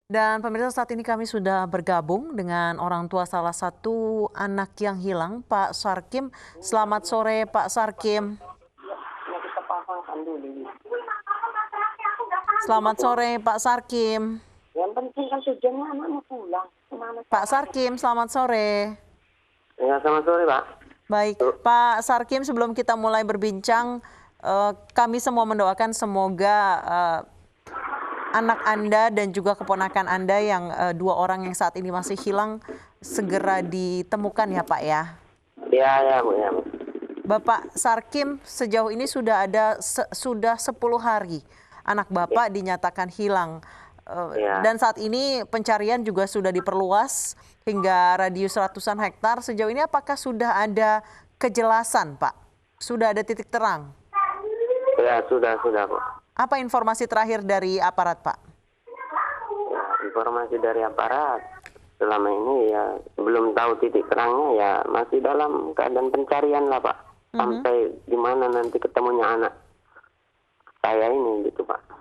Dan pemirsa saat ini kami sudah bergabung dengan orang tua salah satu anak yang hilang, Pak Sarkim. Selamat sore Pak Sarkim. Yang kita pasangkan dulu. Selamat sore Pak Sarkim. Yang penting kan tujuannya anak mau pulang. Kemana Pak Sarkim, selamat sore. Ya, selamat sore, Pak. Baik, Pak Sarkim, sebelum kita mulai berbincang, kami semua mendoakan semoga anak Anda dan juga keponakan Anda yang dua orang yang saat ini masih hilang segera ditemukan ya Pak ya. Ya, ya, Bu, ya, Bu. Bapak Sarkim, sejauh ini sudah 10 hari anak Bapak dinyatakan hilang. Ya. Dan saat ini pencarian juga sudah diperluas hingga radius ratusan hektar. Sejauh ini apakah sudah ada kejelasan, Pak? Sudah ada titik terang? Ya, sudah, Pak. Apa informasi terakhir dari aparat, Pak? Ya, informasi dari aparat selama ini ya belum tahu titik terangnya, ya masih dalam keadaan pencarian lah, Pak. Sampai gimana nanti ketemunya anak saya ini gitu, Pak.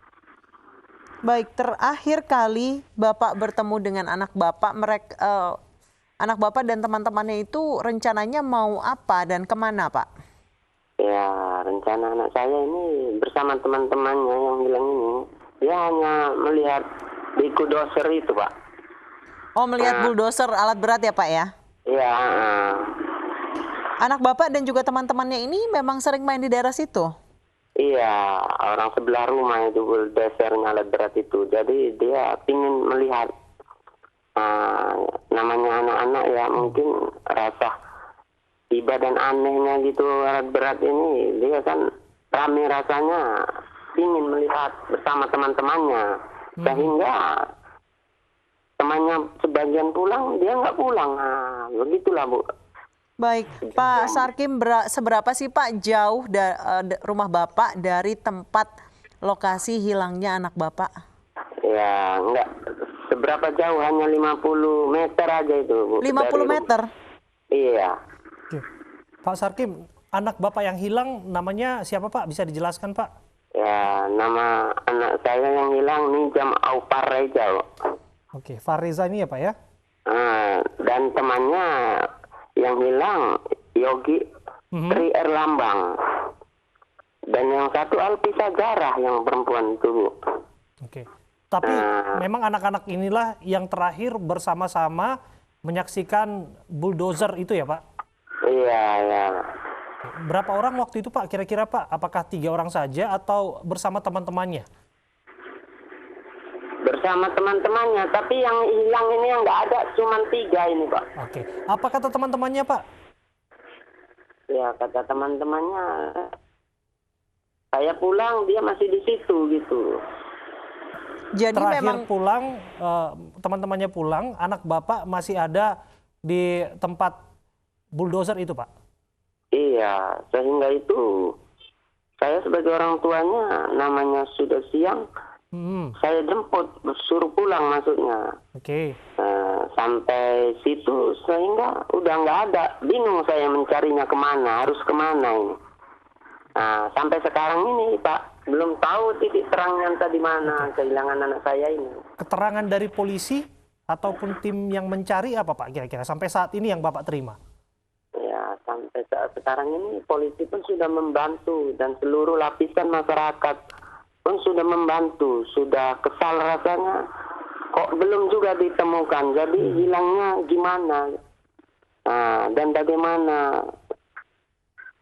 Baik, terakhir kali Bapak bertemu dengan anak Bapak, anak Bapak dan teman-temannya itu rencananya mau apa dan kemana, Pak? Ya, rencana anak saya ini bersama teman-temannya yang hilang ini, dia hanya melihat di kudoser itu, Pak. Oh, melihat bulldozer alat berat ya, Pak ya? Iya. Anak Bapak dan juga teman-temannya ini memang sering main di daerah situ? Iya, orang sebelah rumah itu bulldozer-nya alat berat itu. Jadi dia ingin melihat namanya anak-anak ya, mungkin rasa tiba dan anehnya gitu alat berat ini. Dia kan rame rasanya ingin melihat bersama teman-temannya. Sehingga temannya sebagian pulang, dia nggak pulang. Nah, begitulah, Bu. Baik, Pak Sarkim, seberapa sih Pak jauh rumah Bapak dari tempat lokasi hilangnya anak Bapak? Ya, enggak seberapa jauh, hanya 50 meter aja itu, Bu. 50 meter? Iya. Oke. Pak Sarkim, anak Bapak yang hilang namanya siapa Pak? Bisa dijelaskan Pak? Ya, nama anak saya yang hilang Nijam Aupar Reza, Pak. Oke, Fariza ini ya Pak ya? Dan temannya yang hilang Yogi Tri Erlambang. Dan yang satu Alpi Sagarah yang perempuan itu, Bu. Oke. Tapi memang anak-anak inilah yang terakhir bersama-sama menyaksikan bulldozer itu ya Pak? Iya, ya. Berapa orang waktu itu Pak kira-kira Pak? Apakah 3 orang saja atau bersama teman-temannya? Bersama teman-temannya, tapi yang hilang ini yang nggak ada cuma 3 ini, Pak. Oke. Apa kata teman-temannya Pak? Ya, kata teman-temannya, saya pulang dia masih di situ gitu. Jadi Terakhir memang pulang, teman-temannya pulang, anak Bapak masih ada di tempat bulldozer itu Pak? Iya, sehingga itu saya sebagai orang tuanya, namanya sudah siang, saya jemput, suruh pulang maksudnya. Oke. Sampai situ sehingga udah nggak ada, bingung saya mencarinya kemana, harus kemana ini. Nah, sampai sekarang ini Pak, belum tahu titik terangnya entah di mana kehilangan anak saya ini. Keterangan dari polisi ataupun tim yang mencari apa Pak kira-kira sampai saat ini yang Bapak terima? Ya, sampai saat sekarang ini polisi pun sudah membantu dan seluruh lapisan masyarakat pun sudah membantu. Sudah kesal rasanya, kok belum juga ditemukan. Jadi hilangnya gimana? Dan bagaimana?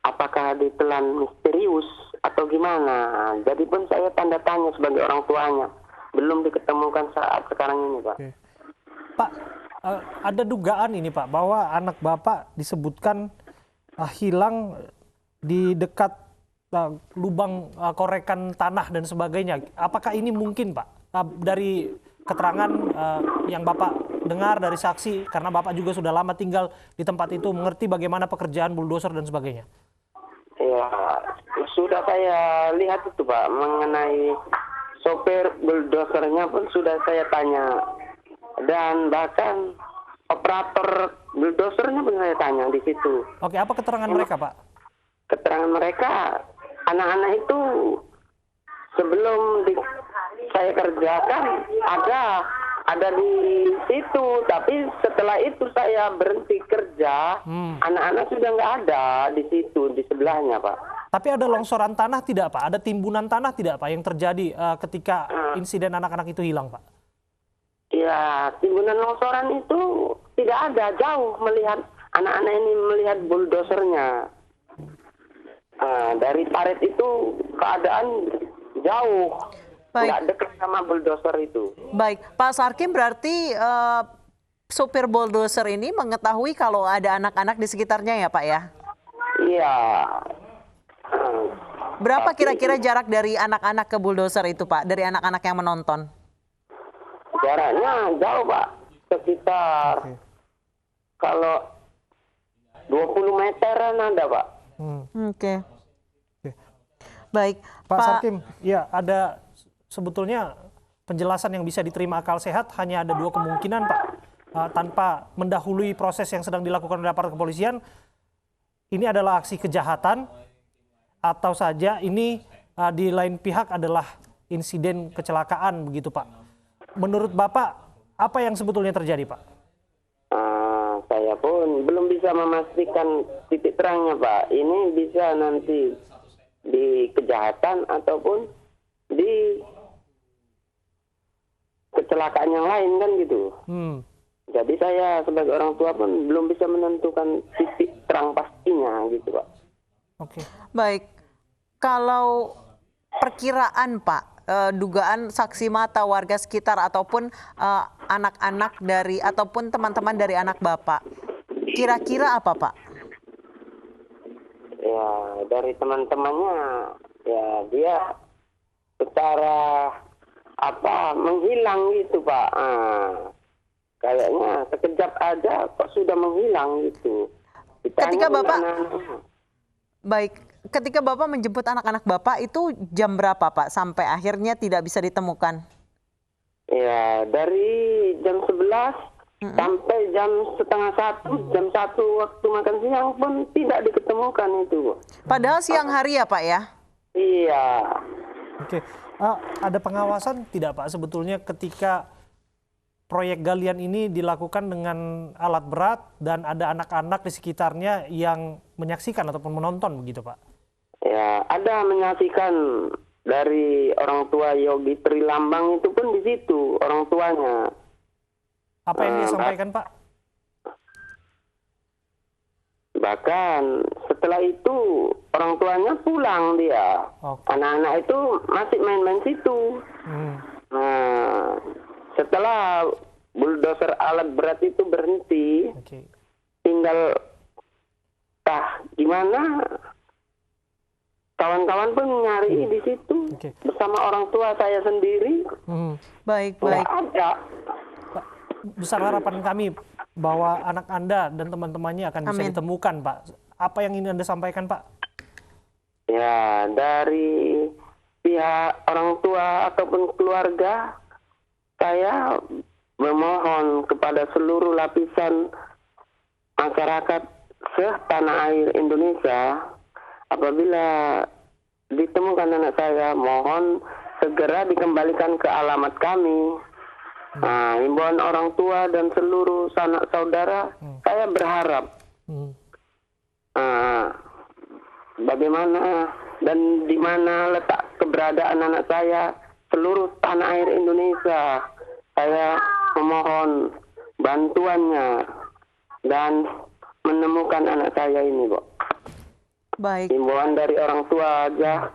Apakah ditelan misterius atau gimana? Jadi pun saya tanda tanya sebagai orang tuanya. Belum diketemukan saat sekarang ini, Pak. Oke. Pak, ada dugaan ini Pak bahwa anak Bapak disebutkan hilang di dekat lubang korekan tanah dan sebagainya. Apakah ini mungkin Pak dari keterangan yang Bapak dengar dari saksi, karena Bapak juga sudah lama tinggal di tempat itu, mengerti bagaimana pekerjaan bulldozer dan sebagainya? Ya, sudah saya lihat itu Pak, mengenai sopir bulldozernya pun sudah saya tanya. Dan bahkan operator bulldozernya pun saya tanya di situ. Oke, apa keterangan mereka Pak? Keterangan mereka, anak-anak itu sebelum saya kerjakan ada ada di situ, tapi setelah itu saya berhenti kerja, anak-anak sudah nggak ada di situ, di sebelahnya, Pak. Tapi ada longsoran tanah tidak, Pak? Ada timbunan tanah tidak, Pak, yang terjadi ketika insiden anak-anak itu hilang, Pak? Ya, timbunan longsoran itu tidak ada, jauh melihat anak-anak ini melihat bulldosernya. Dari parit itu keadaan jauh. Baik. Nggak dekat sama bulldozer itu. Baik, Pak Sarkim, berarti sopir bulldozer ini mengetahui kalau ada anak-anak di sekitarnya ya Pak ya? Iya. Berapa kira-kira jarak dari anak-anak ke bulldozer itu Pak, dari anak-anak yang menonton? Jaraknya jauh, Pak. Sekitar kalau 20 meteran ada, Pak. Oke. Baik, Pak Sarkim, ya ada sebetulnya penjelasan yang bisa diterima akal sehat hanya ada dua kemungkinan, Pak. Tanpa mendahului proses yang sedang dilakukan oleh aparat kepolisian, ini adalah aksi kejahatan atau saja ini di lain pihak adalah insiden kecelakaan begitu, Pak. Menurut Bapak, apa yang sebetulnya terjadi, Pak? Saya pun belum bisa memastikan titik terangnya, Pak. Ini bisa nanti di kejahatan ataupun di kecelakaan yang lain kan gitu. Jadi saya sebagai orang tua pun belum bisa menentukan titik terang pastinya gitu, Pak. Oke. baik. Kalau perkiraan Pak, dugaan saksi mata warga sekitar ataupun anak-anak dari ataupun teman-teman dari anak Bapak, kira-kira apa Pak? Ya, dari teman-temannya ya dia secara menghilang gitu, Pak. Kayaknya sekejap aja kok sudah menghilang gitu. Ketika Ditanya Bapak anak-anak. Baik, ketika Bapak menjemput anak-anak Bapak itu jam berapa Pak sampai akhirnya tidak bisa ditemukan? Ya, dari jam 11 sampai jam setengah 1, jam 1 waktu makan siang pun tidak diketemukan itu. Padahal siang hari ya Pak ya? Iya. Oke. Ada pengawasan tidak, Pak, sebetulnya ketika proyek galian ini dilakukan dengan alat berat dan ada anak-anak di sekitarnya yang menyaksikan ataupun menonton begitu, Pak? Ya, ada menyaksikan dari orang tua Yogi Trilambang itu pun di situ orang tuanya. Apa yang dia sampaikan, Pak? Bahkan setelah itu orang tuanya pulang dia. Oke. Anak-anak itu masih main-main situ. Nah, setelah bulldozer alat berat itu berhenti, Oke. tinggal gimana kawan-kawan pun nyari di situ Oke. bersama orang tua saya sendiri. Baik, Nggak baik. ada. Pak, besar harapan kami bahwa anak Anda dan teman-temannya akan bisa Amin. ditemukan, Pak. Apa yang ingin Anda sampaikan, Pak? Ya, dari pihak orang tua ataupun keluarga, saya memohon kepada seluruh lapisan masyarakat se-tanah air Indonesia, apabila ditemukan anak saya, mohon segera dikembalikan ke alamat kami. Nah, himbauan orang tua dan seluruh sanak saudara, saya berharap bagaimana dan di mana letak keberadaan anak saya, seluruh tanah air Indonesia, saya memohon bantuannya dan menemukan anak saya ini, Bu. Baik. Himbauan dari orang tua aja,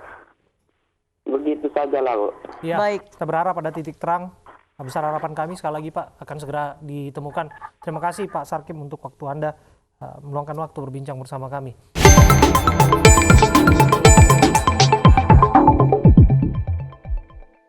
begitu saja lah, Bu. Ya, Baik. kita berharap ada titik terang. Besar harapan kami sekali lagi, Pak, akan segera ditemukan. Terima kasih, Pak Sarkim, untuk waktu Anda meluangkan waktu berbincang bersama kami.